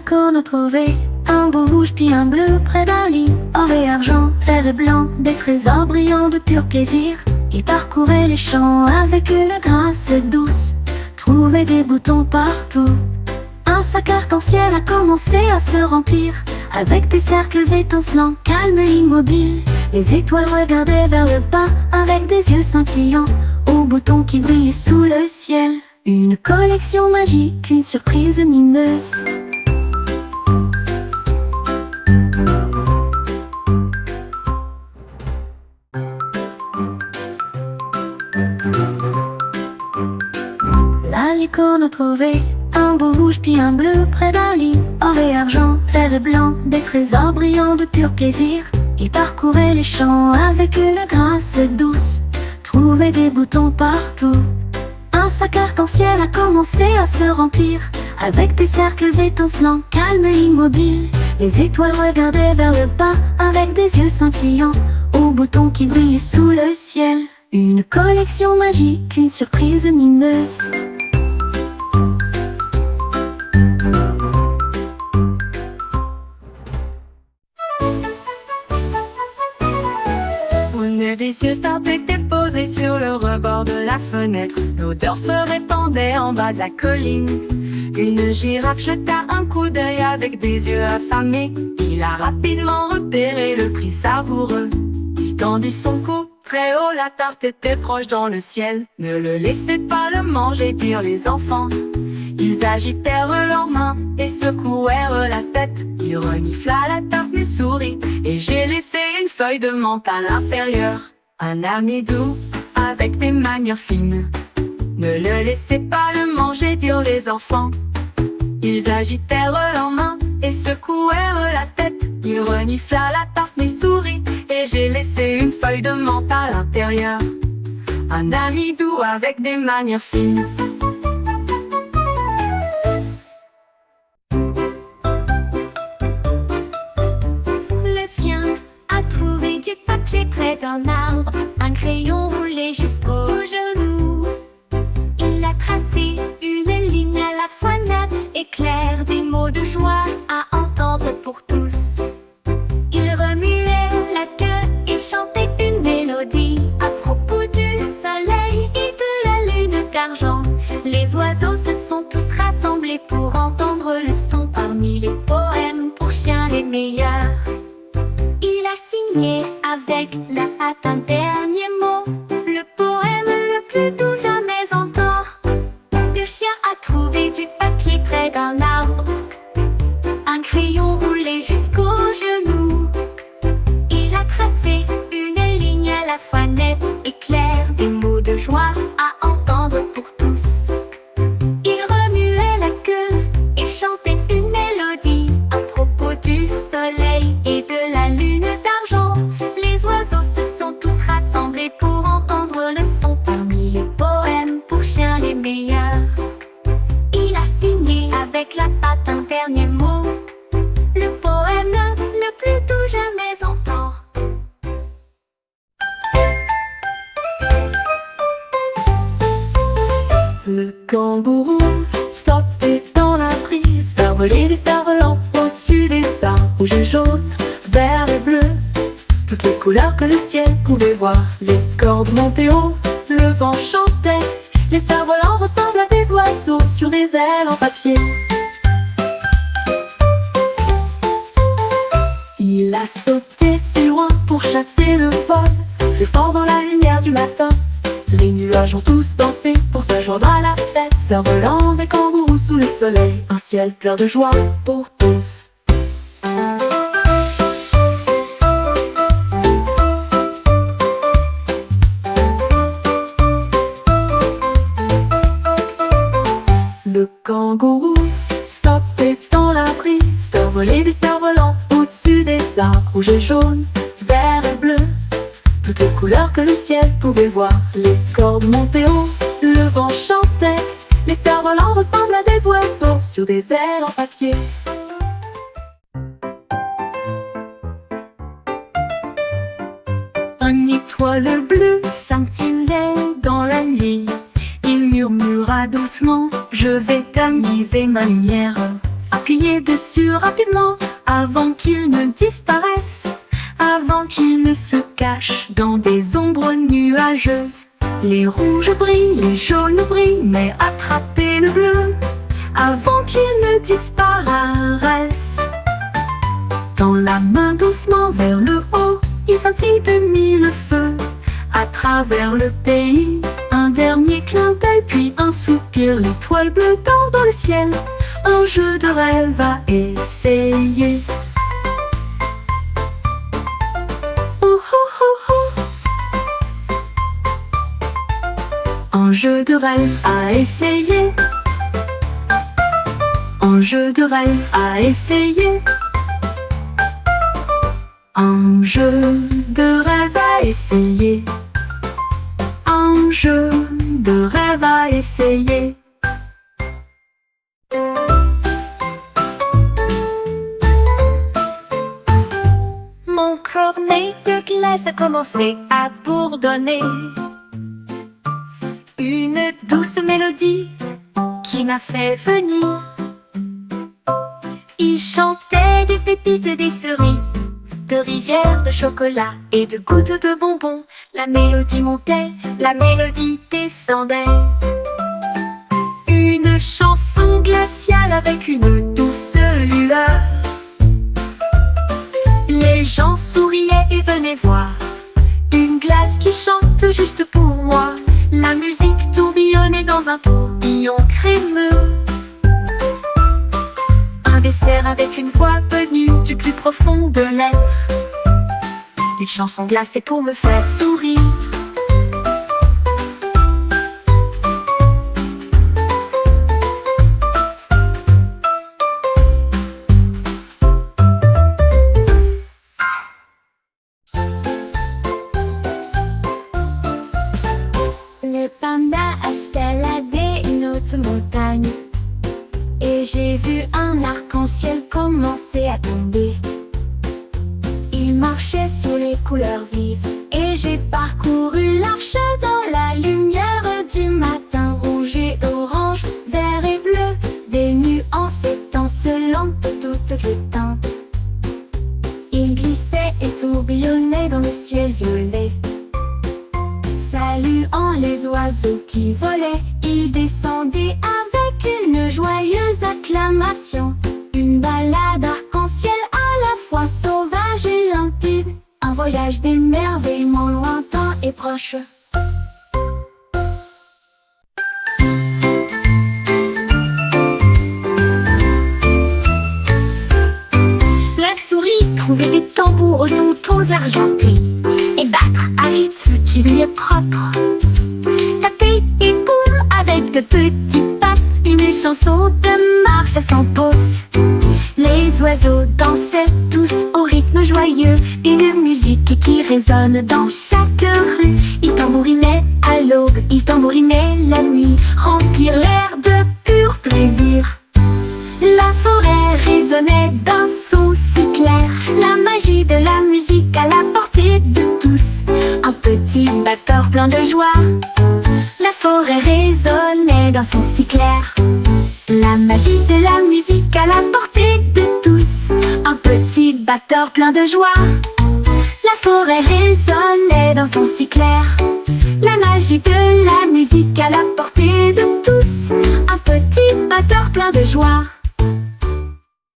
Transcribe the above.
qu'on a trouvé un beau rouge puis un bleu près d'un lit. Or et argent, vert et blanc, des trésors brillants de pur plaisir. Il parcourait les champs avec une grâce douce, trouvait des boutons partout. Un sac arc-en-ciel a commencé à se remplir, avec des cercles étincelants, calmes et immobiles. Les étoiles regardaient vers le bas avec des yeux scintillants, aux boutons qui brillaient sous le ciel. Une collection magique, une surprise mineuse. La licorne a trouvé un beau rouge puis un bleu près d'un lit. Or et argent, vert et blanc, des trésors brillants de pur plaisir. Il parcourait les champs avec une grâce douce, trouvait des boutons partout. Un sac arc-en-ciel a commencé à se remplir, avec des cercles étincelants, calmes et immobiles. Les étoiles regardaient vers le bas avec des yeux scintillants, aux boutons qui brillaient sous le ciel. Une collection magique, une surprise mineuse. Une des yeux startait déposée sur le rebord de la fenêtre. L'odeur se répandait en bas de la colline. Une girafe jeta un coup d'œil avec des yeux affamés. Il a rapidement repéré le prix savoureux. Il tendit son cou très haut, la tarte était proche dans le ciel. Ne le laissez pas le manger, dirent les enfants. Ils agitèrent leurs mains et secouèrent la tête. Il renifla la tarte mais sourit, et j'ai laissé une feuille de menthe à l'intérieur. Un ami doux avec des manières fines. Ne le laissez pas le manger, dirent les enfants. Ils agitèrent leurs mains et secouèrent la tête. Il renifla la tarte mais sourit, et j'ai laissé une feuille de menthe à l'intérieur. Un ami doux avec des manières fines. Le chien a trouvé du papier près d'un arbre, un crayon roulé jusqu'au genou. Il a tracé une ligne à la fois nette et claire, des mots de joie à entendre pour tous. Il remuait la queue et chantait une mélodie à propos du soleil et de la lune d'argent. Les oiseaux se sont tous rassemblés pour entendre le son. Parmi les poèmes pour chiens les meilleurs, il a signé avec la hâte un dernier mot, le poème le plus doux jamais entendu. Le chien a trouvé du papier près d'un arbre, un crayon roulé jusqu'au genou. Il a tracé une ligne à la fois nette et claire, des mots de joie à entendre pour tous. Il remuait la queue et chantait une mélodie à propos du soleil et de la lune d'argent. Les oiseaux se sont tous rassemblés pour entendre le son. Parmi les poèmes pour chiens les meilleurs, il a signé avec la patte un dernier mot, le poème le plus doux jamais entendu. Le kangourou sautait dans la brise, faire voler des cerfs-volants au-dessus des arbres, rouge et jaune, vert et bleu, toutes les couleurs que le ciel pouvait voir. Les cordes montaient haut, le vent chantait, les cerfs-volants ressemblent à des oiseaux sur des ailes en papier. Il a sauté si loin pour chasser le vol, très fort dans la lumière du matin. Les nuages ont tous dansé pour se joindre à la fête. Cerfs-volants et kangourous sous le soleil, un ciel plein de joie pour tous. Le kangourou sautait dans la brise, faire voler des cerfs-volants au-dessus des arbres, rouge et jaune, vert et bleu, toutes les couleurs que le ciel pouvait voir. Les cordes montaient haut, le vent chantait, les cerfs-volants ressemblent à des oiseaux sur des ailes en papier. Une étoile bleue scintillait dans la nuit. Il murmura doucement, je vais tamiser ma lumière. À appuyer dessus rapidement avant qu'il ne disparaisse, avant qu'il ne se cache dans des ombres nuageuses. Les rouges brillent, les jaunes brillent, mais attrapez le bleu avant qu'il ne disparaisse. Tend la main doucement vers le haut, il scintille de mille feux. À travers le pays, un dernier clin d'œil, puis un soupir. L'étoile bleue dort dans le ciel, un jeu de rêve à essayer. Oh oh oh oh. Un jeu de rêve à essayer. Un jeu de rêve à essayer. Un jeu de rêve à essayer. Un jeu de rêve à essayer. Mon cornet de glace a commencé à bourdonner. Une douce mélodie qui m'a fait venir. Il chantait des pépites et des cerises, de rivières de chocolat et de gouttes de bonbons. La mélodie montait, la mélodie descendait. Une chanson glaciale avec une douce lueur. Les gens souriaient et venaient voir une glace qui chante juste pour moi. La musique tourbillonnait dans un tourbillon crémeux. Un dessert avec une voix venue du plus profond de l'être. Une chanson glacée pour me faire sourire. Le panda a escaladé une haute montagne et j'ai vu un arc-en-ciel commencer à tomber. Il marchait sur les couleurs vives et j'ai parcouru l'arche dans la lumière du matin. Rouge et orange, vert et bleu, des nuances étincelantes de toutes les teintes. Il glissait et tourbillonnait dans le ciel violet. Saluant les oiseaux qui volaient, il descendit avec une joyeuse acclamation. Une balade arc-en-ciel à la fois sauvage et limpide. Un voyage d'émerveillement lointain et proche. La souris trouvait des tambours aux moutons argentés et battre à rythme qui lui est propre. Taper et boum avec de petites pattes, une chanson de marche sans pause. Les oiseaux dansaient tous au rythme joyeux, une musique qui résonne dans chaque rue. Ils tambourinaient à l'aube, ils tambourinaient la nuit, remplirent l'air de pur plaisir. La forêt résonnait d'un son si clair, la magie de la musique à la portée de tous. Un petit batteur plein de joie, la forêt résonnait d'un son si clair, la magie de la musique à la portée de tous. Un petit batteur plein de joie, la forêt résonnait d'un son si clair, la magie de la musique à la portée de tous. Un petit batteur plein de joie.